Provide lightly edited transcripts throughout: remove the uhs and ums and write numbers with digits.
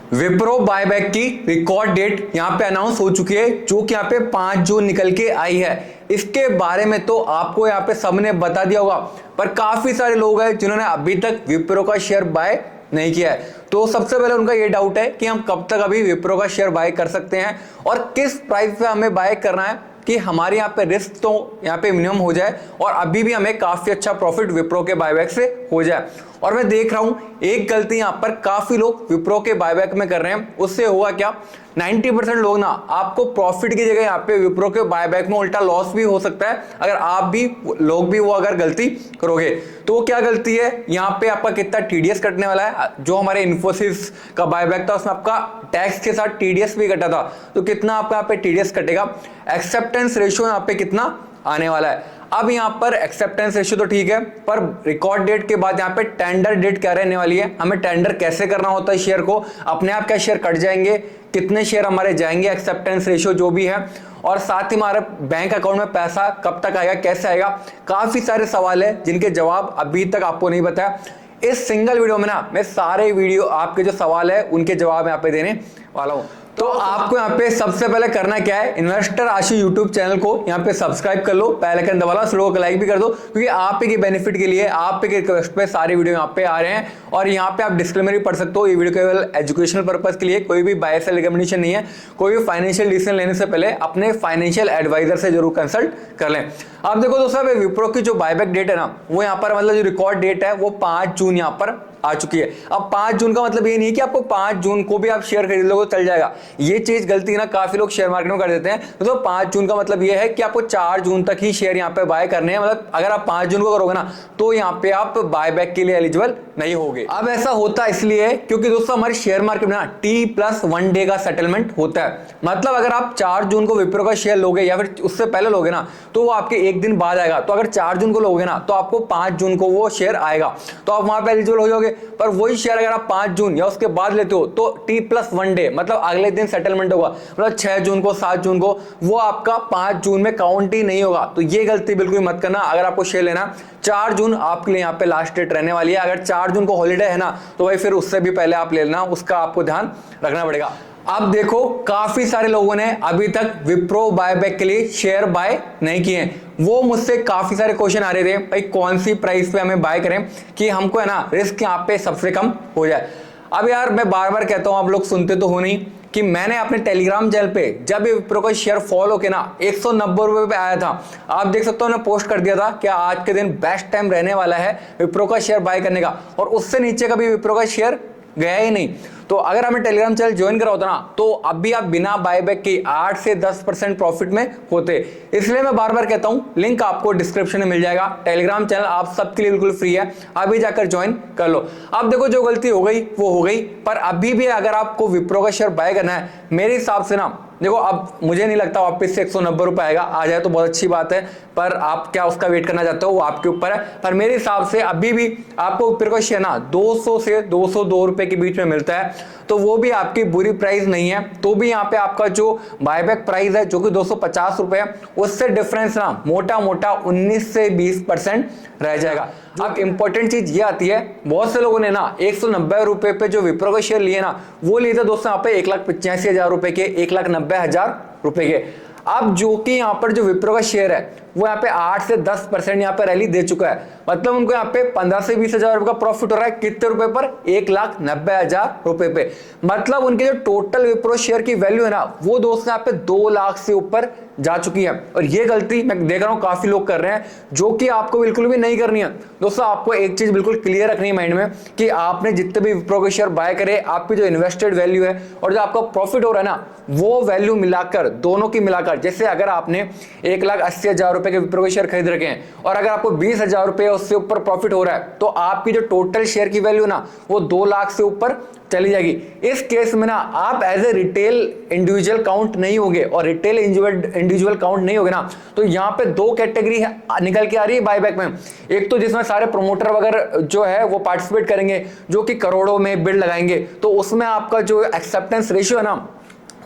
Wipro buyback की record date यहां पे अनाउंस हो चुकी है, जो कि यहां पे 5 जून निकल के आई है। इसके बारे में तो आपको यहां पे सबने बता दिया होगा, पर काफी सारे लोग हैं जिन्होंने अभी तक विप्रो का शेयर बाय नहीं किया है। तो सबसे पहले उनका ये डाउट है कि हम कब तक अभी विप्रो का शेयर बाय कर सकते हैं और किस प्राइस पे हमें बाय करना है कि हमारे यहाँ पे रिस्क तो यहाँ पे मिनिमम हो जाए और अभी भी हमें काफी अच्छा प्रॉफिट विप्रो के बायबैक से हो जाए। और मैं देख रहा हूं एक गलती यहां पर काफी लोग विप्रो के बायबैक में कर रहे हैं। उससे होगा क्या, 90% लोग ना आपको प्रॉफिट की जगह यहाँ पे विप्रो के बायबैक में उल्टा लॉस भी हो सकता है अगर आप भी लोग भी वो अगर गलती करोगे। तो वो क्या गलती है, यहाँ पे आपका कितना टीडीएस कटने वाला है। जो हमारे इन्फोसिस का बायबैक था उसमें आपका टैक्स के साथ टीडीएस भी कटा था, तो कितना आपका यहाँ पे टीडीएस कटेगा, एक्सेप्टेंस रेशियो यहाँ पे कितना आने वाला है। अब यहां पर एक्सेप्टेंस रेशियो तो ठीक है, पर रिकॉर्ड डेट के बाद यहां पे टेंडर डेट क्या रहने वाली है, हमें टेंडर कैसे करना होता है शेयर को, अपने आप क्या शेयर कट जाएंगे, कितने शेयर हमारे जाएंगे, एक्सेप्टेंस रेशियो जो भी है, और साथ ही हमारे बैंक अकाउंट में पैसा कब तक आएगा, कैसे आएगा। काफी सारे सवाल है जिनके जवाब अभी तक आपको नहीं बताया। इस सिंगल वीडियो में ना मैं सारे वीडियो आपके जो सवाल है उनके जवाब यहाँ पे देने वाला हूं। तो आपको यहाँ पे सबसे पहले करना क्या है, इन्वेस्टर आशु यूट्यूब चैनल को यहाँ पे सब्सक्राइब कर लो, बेल आइकन दबा लो, वीडियो को लाइक भी कर दो, क्योंकि आप के बेनिफिट के लिए आप के रिक्वेस्ट पे सारे वीडियो यहाँ पे आ रहे हैं। और यहाँ पे आप डिस्क्लेमर भी पढ़ सकते हो, ये वीडियो केवल एजुकेशनल पर्पज के लिए, कोई भी बाय सेल रिकमेंडेशन नहीं है। कोई भी फाइनेंशियल डिसीजन लेने से पहले अपने फाइनेंशियल एडवाइजर से जरूर कंसल्ट कर लें। आप देखो दोस्तों, विप्रो की जो बायबैक डेट है ना, वो यहाँ पर मतलब जो रिकॉर्ड डेट है वो 5 जून यहाँ पर आ चुकी है। अब 5 जून का मतलब ये नहीं है कि आपको 5 जून को भी आप शेयर खरीद लोगे तो चल जाएगा। ये चीज गलती ना काफी लोग शेयर मार्केट में कर देते हैं। तो 5 जून का मतलब ये है कि आपको 4 जून तक ही शेयर यहाँ पे बाय करने हैं। मतलब अगर आप 5 जून को करोगे ना तो यहाँ पे आप बायबैक के लिए एलिजिबल नहीं होगे। अब ऐसा होता इसलिए क्योंकि दोस्तों हमारे शेयर मार्केट में ना T+1 डे का सेटलमेंट होता है। मतलब अगर आप 4 जून को विप्रो का शेयर लोगे या फिर उससे पहले लोगे ना तो वो आपके एक दिन बाद आएगा। तो अगर 4 जून को लोगे ना तो आपको 5 जून को वो शेयर आएगा, तो आप वहां पे एलिजिबल हो जाओगे। पर वही शेयर अगर आप 5 जून या उसके बाद लेते हो तो T+1 डे मतलब अगले दिन सेटलमेंट होगा, मतलब 6 जून को 7 जून को, वो आपका 5 जून में काउंट ही नहीं होगा। तो ये गलती बिल्कुल मत करना। अगर आपको शेयर लेना 4 जून आपके लिए यहाँ पे लास्ट डेट रहने वाली है। अगर 4 जून को हॉलीडे है ना तो भाई फिर उससे भी पहले आप ले लेना, उसका आपको ध्यान रखना पड़ेगा। अब देखो काफी सारे लोगों ने अभी तक विप्रो बायबैक के लिए शेयर बाय नहीं किए हैं। वो मुझसे काफी सारे क्वेश्चन आ रहे थे, भाई कौन सी प्राइस पे हमें बाय करें कि हमको है ना रिस्क यहाँ पे सबसे कम हो जाए। अब यार मैं बार बार कहता हूं, आप लोग सुनते तो हो नहीं, कि मैंने अपने टेलीग्राम चैनल पे जब ये विप्रो का शेयर फॉल होके ना 190 रुपए पे आया था, आप देख सकते हो मैंने पोस्ट कर दिया था कि आज के दिन बेस्ट टाइम रहने वाला है विप्रो का शेयर बाय करने का, और उससे नीचे कभी विप्रो का शेयर गया ही नहीं। तो अगर हमें टेलीग्राम चैनल ज्वाइन करा होता ना तो अभी आप बिना बायबैक के 8 से 10% प्रॉफिट में होते। इसलिए मैं बार बार कहता हूं, लिंक आपको डिस्क्रिप्शन में मिल जाएगा। टेलीग्राम चैनल आप सबके लिए बिल्कुल फ्री है, अभी जाकर ज्वाइन कर लो। अब देखो जो गलती हो गई वो हो गई, पर अभी भी अगर आपको विप्रो का शेयर बाय करना है मेरे हिसाब से ना, देखो अब मुझे नहीं लगता वापस से 190 रुपए आएगा, आ जाए तो बहुत अच्छी बात है, पर आप क्या उसका वेट करना चाहते हो वो आपके ऊपर है। पर मेरे हिसाब से अभी भी आपको विप्रो का शेयर ना 200 से 202 रुपए के बीच में मिलता है, तो वो भी आपकी बुरी प्राइस नहीं है। तो भी यहाँ पे आपका जो बायबैक प्राइस है जो कि 250 रुपए है, उससे डिफरेंस ना मोटा मोटा 19 से 20% रह जाएगा। अब इंपॉर्टेंट चीज ये आती है, बहुत से लोगों ने ना 190 रुपए पे जो विप्रो का शेयर लिए ना वो लिए थे दोस्तों यहाँ पे 1,85,000 रुपए के, 1,90,000 रुपए के। अब जो कि यहाँ पर जो विप्रो का शेयर है वो यहाँ पे 8 से 10% यहाँ पे रैली दे चुका है। मतलब उनको यहाँ पे 15 से 20,000 रुपए का प्रॉफिट हो रहा है। कितने रुपए पर, 1,90,000 रुपए पे। मतलब उनके जो टोटल विप्रो शेयर की वैल्यू है ना वो दोस्तों यहाँ पे 2 लाख से ऊपर जा चुकी है। और ये गलती मैं देख रहा हूं काफी लोग कर रहे हैं, जो कि आपको बिल्कुल भी नहीं करनी है। दोस्तों आपको एक चीज बिल्कुल क्लियर रखनी है माइंड में कि आपने जितने भी विप्रो के शेयर बाय करे, आपकी जो इन्वेस्टेड वैल्यू है और जो आपका प्रॉफिट हो रहा है ना वो वैल्यू मिलाकर, दोनों की मिलाकर, जैसे अगर आपने 1,80,000 रुपए के विप्रो के शेयर खरीद रखे हैं और अगर आपको 20,000 रुपए उससे ऊपर प्रॉफिट हो रहा है तो आपकी जो टोटल शेयर की वैल्यू ना वो 2 लाख से ऊपर चली जाएगी। इस केस में ना आप as a retail individual count नहीं होंगे, और रिटेल इंडिविजुअल काउंट नहीं होगे ना तो यहाँ पे 2 कैटेगरी निकल के आ रही है बायबैक में। एक तो जिसमें सारे प्रोमोटर वगैरह जो है वो पार्टिसिपेट करेंगे, जो कि करोड़ों में बिड लगाएंगे, तो उसमें आपका जो एक्सेप्टेंस रेशियो है ना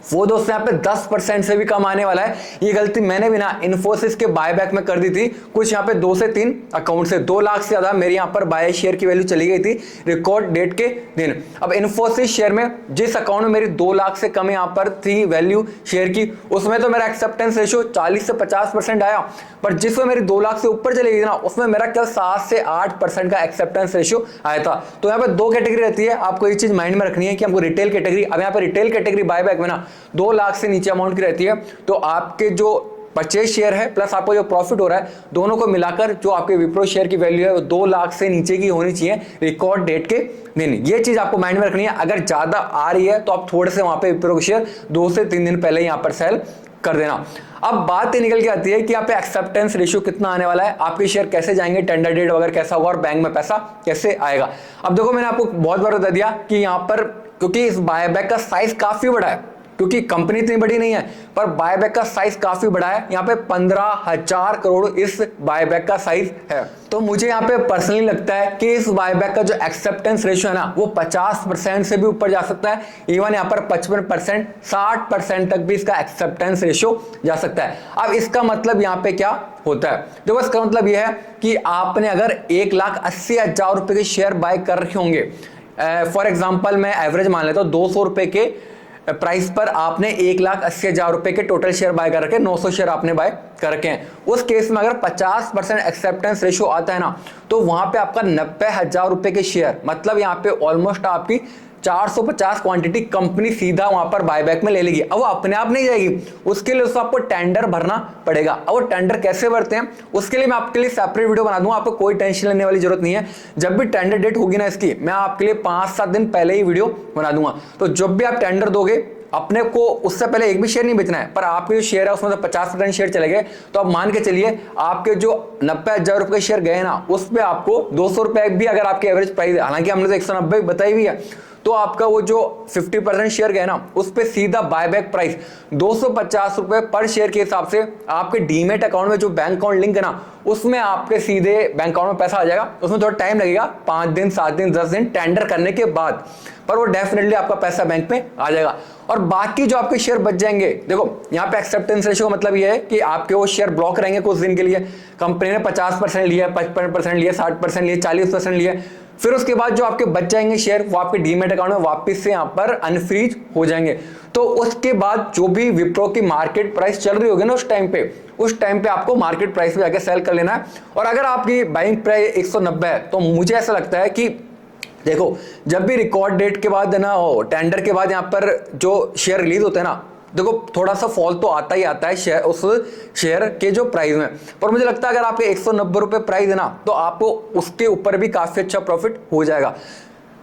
वो दोस्तों यहाँ पे 10% से भी कम आने वाला है। ये गलती मैंने भी ना इन्फोसिस के बायबैक में कर दी थी। कुछ यहाँ पे 2 से 3 अकाउंट से 2 लाख से ज्यादा मेरे यहाँ पर बाय शेयर की वैल्यू चली गई थी रिकॉर्ड डेट के दिन। अब इन्फोसिस शेयर में जिस अकाउंट में मेरी 2 लाख से कम यहाँ पर थी वैल्यू शेयर की, उसमें तो मेरा एक्सेप्टेंस रेशियो 40 से 50% आया, पर जिसमें मेरी 2 लाख से ऊपर चली गई ना उसमें मेरा केवल 7 से 8% का एक्सेप्टेंस रेशियो आया था। तो यहाँ पे 2 कैटेगरी रहती है, आपको ये चीज माइंड में रखनी है कि हमको रिटेल कैटेगरी, अब यहाँ पे रिटेल कैटेगरी बायबैक में ना 2 लाख से नीचे अमाउंट की रहती है। तो आपके जो परचेज शेयर है प्लस आपको जो प्रॉफिट हो रहा है, दोनों को मिलाकर जो आपके विप्रो शेयर की वैल्यू है वो 2 लाख से नीचे की होनी चाहिए रिकॉर्ड डेट के दिन। ये चीज आपको माइंड में रखनी है। अगर ज्यादा आ रही है तो आप थोड़े से वहां पे विप्रो के शेयर 2 से 3 दिन पहले यहां पर सेल कर देना। अब बात ये निकल के आती है कि यहाँ पे एक्सेप्टेंस रेशियो कितना आने वाला है, आपके शेयर कैसे जाएंगे, टेंडर डेट वगैरह कैसा होगा और बैंक में पैसा कैसे आएगा। अब देखो मैंने आपको बहुत बार बता दिया कि यहाँ पर क्योंकि इस बायबैक का साइज काफी बड़ा है, क्योंकि कंपनी इतनी बड़ी नहीं है पर बायबैक का साइज काफी बड़ा है। यहाँ पे 15,000 करोड़ इस बायबैक का साइज है। तो मुझे यहाँ पे पर्सनली लगता है कि इस बायबैक का जो एक्सेप्टेंस रेशियो है ना वो 50% से भी ऊपर जा सकता है। इवन यहाँ पर 55%, 60% तक भी इसका एक्सेप्टेंस रेशियो जा सकता है। अब इसका मतलब यहाँ पे क्या होता है, देखो इसका मतलब यह है कि आपने अगर 1,80,000 रुपए के शेयर बाय कर रखे होंगे, फॉर एग्जाम्पल मैं एवरेज मान लेता हूँ 200 रुपए के प्राइस पर आपने 1,80,000 रुपए के टोटल शेयर बाय कर रखे, 900 शेयर आपने बाय कर रखे हैं। उस केस में अगर 50% एक्सेप्टेंस रेशियो आता है ना तो वहां पे आपका 90,000 रुपए के शेयर, मतलब यहाँ पे ऑलमोस्ट आपकी 450 क्वांटिटी कंपनी सीधा वहां पर बायबैक में ले लेगी। अब वो अपने आप नहीं जाएगी, उसके लिए उसको आपको टेंडर भरना पड़ेगा। अब वो टेंडर कैसे भरते हैं उसके लिए मैं आपके लिए सेपरेट वीडियो बना दूंगा, आपको कोई टेंशन लेने वाली जरूरत नहीं है। जब भी टेंडर डेट होगी ना इसकी, मैं आपके लिए 5-7 दिन पहले ही वीडियो बना दूंगा। तो जब भी आप टेंडर दोगे, अपने को उससे पहले एक भी शेयर नहीं बेचना है, पर आपके जो शेयर है उसमें तो 50% शेयर चले गए, तो आप मान के चलिए आपके जो 90,000 रुपए के शेयर गए ना उस पर आपको 200 रुपए भी अगर आपकी एवरेज प्राइस है, हालांकि हमने तो 190 बताई हुई है, तो आपका वो जो 50% शेयर गए ना उस पे सीधा बायबैक प्राइस 250 रुपए पर शेयर के हिसाब से आपके डीमेट अकाउंट में जो बैंक अकाउंट लिंक है ना उसमें आपके सीधे बैंक अकाउंट में पैसा आ जाएगा। उसमें थोड़ा टाइम लगेगा, 5 दिन 7 दिन 10 दिन टेंडर करने के बाद, पर वो डेफिनेटली आपका पैसा बैंक में आ जाएगा। और बाकी जो आपके शेयर बच जाएंगे, देखो यहाँ पे एक्सेप्टेंस रेशियो का मतलब ये है कि आपके वो शेयर ब्लॉक रहेंगे कुछ दिन के लिए। कंपनी ने 50% लिया, 55% लिया, 60% लिया, 40% लिया, फिर उसके बाद जो आपके बच जाएंगे शेयर वो आपके डीमेट अकाउंट में वापस से यहाँ पर अनफ्रीज हो जाएंगे। तो उसके बाद जो भी विप्रो की मार्केट प्राइस चल रही होगी ना उस टाइम पे आपको मार्केट प्राइस पे जाके सेल कर लेना है। और अगर आपकी बाइंग प्राइस 190 है तो मुझे ऐसा लगता है कि देखो जब भी रिकॉर्ड डेट के बाद ना टेंडर के बाद यहाँ पर जो शेयर रिलीज होते हैं ना, देखो थोड़ा सा फॉल तो आता ही आता है शेयर, उस शेयर के जो प्राइस में, पर मुझे लगता है अगर आपके 190 रुपए प्राइस है ना तो आपको उसके ऊपर भी काफी अच्छा प्रॉफिट हो जाएगा।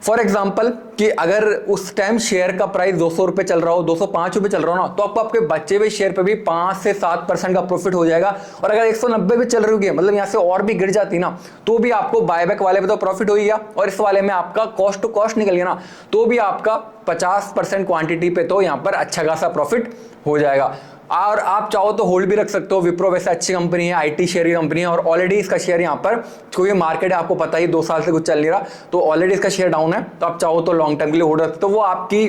फॉर एग्जाम्पल कि अगर उस टाइम शेयर का प्राइस 200 रुपए चल रहा हो, 205 रुपए चल रहा हो ना, तो आपको आपके बचे हुए शेयर पे भी 5 से 7% का प्रॉफिट हो जाएगा। और अगर 190 भी चल रही होगी, मतलब यहाँ से और भी गिर जाती ना, तो भी आपको बायबैक वाले पे तो प्रॉफिट हो ही गया, और इस वाले में आपका कॉस्ट टू कॉस्ट निकल गया ना, तो भी आपका 50% क्वांटिटी पे तो यहाँ पर अच्छा खासा प्रॉफिट हो जाएगा। और आप चाहो तो होल्ड भी रख सकते हो। विप्रो वैसे अच्छी कंपनी है, आईटी शेयर की कंपनी है, और ऑलरेडी इसका शेयर यहाँ पर क्योंकि मार्केट है आपको पता ही 2 साल से कुछ चल नहीं रहा, तो ऑलरेडी इसका शेयर डाउन है। तो आप चाहो तो लॉन्ग टर्म के लिए होल्ड रख, तो वो आपकी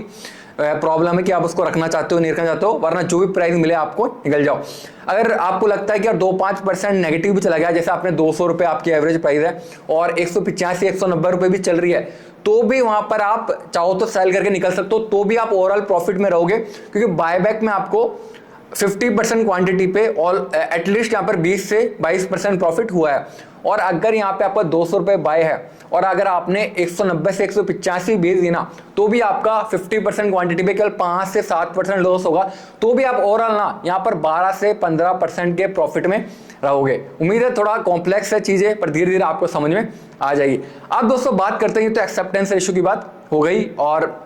प्रॉब्लम है कि आप उसको रखना चाहते हो नहीं रखना चाहते हो, वरना जो भी प्राइस मिले आपको निकल जाओ। अगर आपको लगता है कि यार 2-5% नेगेटिव भी चला गया, जैसे आपने 200 रुपए आपकी एवरेज प्राइस है और 185-190 रुपए भी चल रही है, तो भी वहां पर आप चाहो तो सेल करके निकल सकते हो, तो भी आप ओवरऑल प्रॉफिट में रहोगे, क्योंकि बायबैक में आपको 50% क्वांटिटी पे ऑल एटलीस्ट यहाँ पर 20 से 22% प्रॉफिट हुआ है। और अगर यहाँ पे आपका 200 रुपए बाय है और अगर आपने 190 से 185 बेच दी ना, तो भी आपका 50% क्वांटिटी पे केवल 5 से 7% लॉस होगा, तो भी आप ओवरऑल ना यहाँ पर 12 से 15% के प्रॉफिट में रहोगे। उम्मीद है थोड़ा कॉम्प्लेक्स है चीजें, पर धीरे धीरे आपको समझ में आ जाएगी। अब दोस्तों बात करते हैं, तो एक्सेप्टेंस रेशियो की बात हो गई, और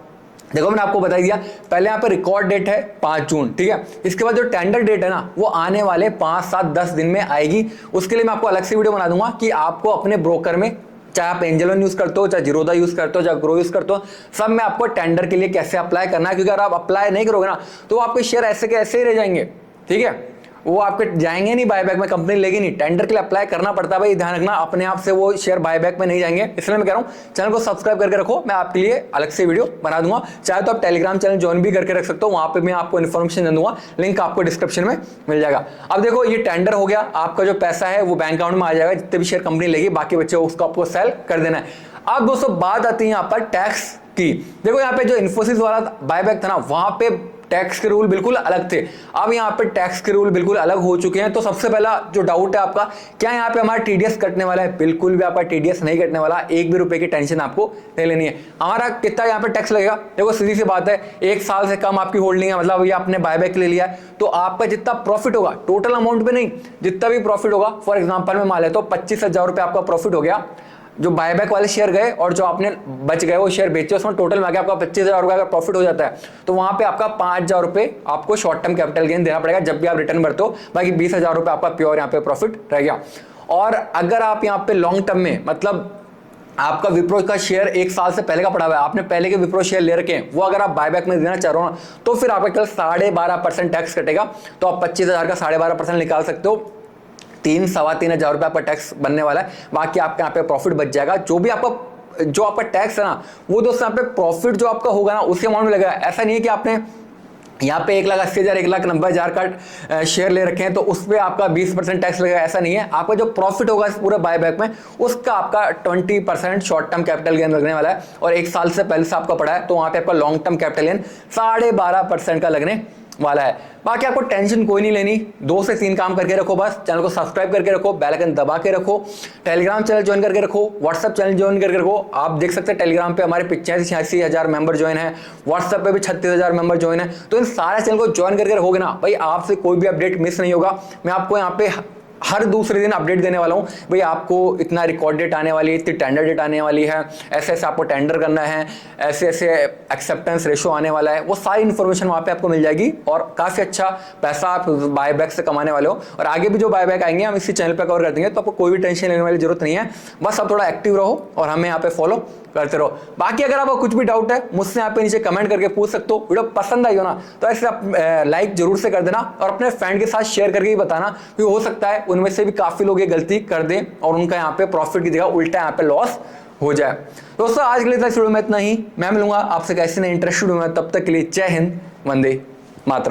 देखो मैंने आपको बता दिया पहले यहाँ पे रिकॉर्ड डेट है 5 जून, ठीक है। इसके बाद जो टेंडर डेट है ना वो आने वाले 5, 7, 10 दिन में आएगी। उसके लिए मैं आपको अलग से वीडियो बना दूंगा कि आपको अपने ब्रोकर में, चाहे आप एंजल वन यूज करते हो, चाहे जीरोधा यूज करते हो, चाहे ग्रो यूज करते हो, सब में आपको टेंडर के लिए कैसे अप्लाई करना है, क्योंकि अगर आप अप्लाई नहीं करोगे ना तो आपके शेयर ऐसे के ऐसे ही रह जाएंगे, ठीक है। वो आपके जाएंगे नहीं बायबैक में, कंपनी लेगी नहीं, टेंडर के लिए अप्लाई करना पड़ता है भाई, ध्यान रखना, अपने आप से वो शेयर बायबैक में नहीं जाएंगे। इसलिए मैं कह रहा हूँ चैनल को सब्सक्राइब करके रखो, मैं आपके लिए अलग से वीडियो बना दूंगा। चाहे तो आप टेलीग्राम चैनल ज्वाइन भी करके रख सकते हो, वहां पे मैं आपको इन्फॉर्मेशन दे दूंगा, लिंक आपको डिस्क्रिप्शन में मिल जाएगा। अब देखो ये टेंडर हो गया, आपका जो पैसा है वो बैंक अकाउंट में आ जाएगा, जितने भी शेयर कंपनी लेगी, बाकी बच्चे उसको आपको सेल कर देना है। अब दोस्तों बात आती है यहाँ पर टैक्स की। देखो यहाँ पे जो इन्फोसिस वाला बायबैक था ना, वहां पे टैक्स के रूल बिल्कुल अलग थे, अब यहाँ पे टैक्स के रूल बिल्कुल अलग हो चुके हैं। तो सबसे पहला जो डाउट है आपका, क्या यहाँ पे हमारा टीडीएस कटने वाला है? बिल्कुल भी आपका टीडीएस नहीं कटने वाला, एक भी रुपए की टेंशन आपको नहीं लेनी है। हमारा कितना यहाँ पे टैक्स लगेगा? देखो सीधी सी बात है, 1 साल से कम आपकी होल्डिंग है, मतलब ये आपने बायबैक ले लिया है, तो आपका जितना प्रॉफिट होगा, टोटल अमाउंट पे नहीं, जितना भी प्रॉफिट होगा, फॉर एग्जाम्पल मैं मान लेता हूँ 25,000 रुपये आपका प्रॉफिट हो गया, जो बायबैक वाले शेयर गए और जो आपने बच गए वो शेयर बेचे, उसमें टोटल में आपका 25,000 रुपये का प्रॉफिट हो जाता है, तो वहां पे आपका 5,000 रुपये आपको शॉर्ट टर्म कैपिटल गेन देना पड़ेगा जब भी आप रिटर्न भरते हो। बाकी 20,000 रुपये आपका प्योर यहाँ पे प्रॉफिट रह गया। और अगर आप यहाँ पे लॉन्ग टर्म में, मतलब आपका विप्रो का शेयर 1 साल से पहले का पड़ा हुआ है, आपने पहले के विप्रो शेयर ले रखे हैं, वो अगर आप बायबैक में देना चाह रहे हो ना, तो फिर आपका केवल 12.5% टैक्स कटेगा। तो आप 25,000 का 12.5% निकाल सकते हो, 3-3.25 रुपये आपका टैक्स बनने वाला है। बाकी आपके यहाँ पे प्रॉफिट बच जाएगा, जो भी आपका जो आपका टैक्स है ना, वो दोस्तों यहाँ पे प्रॉफिट जो आपका होगा ना उसके अमाउंट में लगेगा। ऐसा नहीं है कि आपने यहाँ पे 1,80,000 1,90,000 का शेयर ले रखे हैं तो उस पर आपका 20% टैक्स लगेगा, ऐसा नहीं है। आपका जो प्रॉफिट होगा इस पूरे बायबैक में, उसका आपका 20% शॉर्ट टर्म कैपिटल गेन लगने वाला है। और 1 साल से पहले से आपका पड़ा है, तो वहां पे आपका लॉन्ग टर्म कैपिटल गेन 12.5% का लगने वाला है। बाकी आपको टेंशन कोई नहीं लेनी, 2 से 3 काम करके रखो बस। चैनल को सब्सक्राइब करके रखो, बेल आइकन दबा के रखो, टेलीग्राम चैनल ज्वाइन करके रखो, व्हाट्सएप चैनल ज्वाइन करके रखो। आप देख सकते हैं टेलीग्राम पे हमारे 85-86 मेंबर ज्वाइन है, व्हाट्सएप पे भी 36,000 मेंबर ज्वाइन है। तो इन सारे चैनल को ज्वाइन करके रखोगे ना भाई, आपसे कोई भी अपडेट मिस नहीं होगा। मैं आपको यहाँ पे हर दूसरे दिन अपडेट देने वाला हूँ भाई, आपको इतना रिकॉर्ड डेट आने वाली है, इतनी टेंडर डेट आने वाली है, ऐसे ऐसे आपको टेंडर करना है, ऐसे ऐसे एक्सेप्टेंस रेशो आने वाला है, वो सारी इन्फॉर्मेशन वहाँ पे आपको मिल जाएगी। और काफ़ी अच्छा पैसा आप बायबैक से कमाने वाले हो। और आगे भी जो बायबैक आएंगे हम इसी चैनल पर कवर कर देंगे, तो आपको कोई भी टेंशन लेने वाली जरूरत नहीं है। बस आप थोड़ा एक्टिव रहो और हमें यहाँ पे फॉलो करते रहो। बाकी अगर आपको कुछ भी डाउट है मुझसे यहाँ पे नीचे कमेंट करके पूछ सकते हो। वीडियो पसंद आई हो ना तो ऐसे आप लाइक जरूर से कर देना और अपने फ्रेंड के साथ शेयर करके ही बताना, क्योंकि हो सकता है उनमें से भी काफी लोग ये गलती कर दें और उनका यहाँ पे प्रॉफिट की जगह उल्टा यहाँ पे लॉस हो जाए। दोस्तों आज के लिए इस वीडियो में इतना ही, मैं मिलूंगा आपसे कैसे नए इंटरेस्टेड हूं, तब तक के लिए जय हिंद, वंदे मातरम।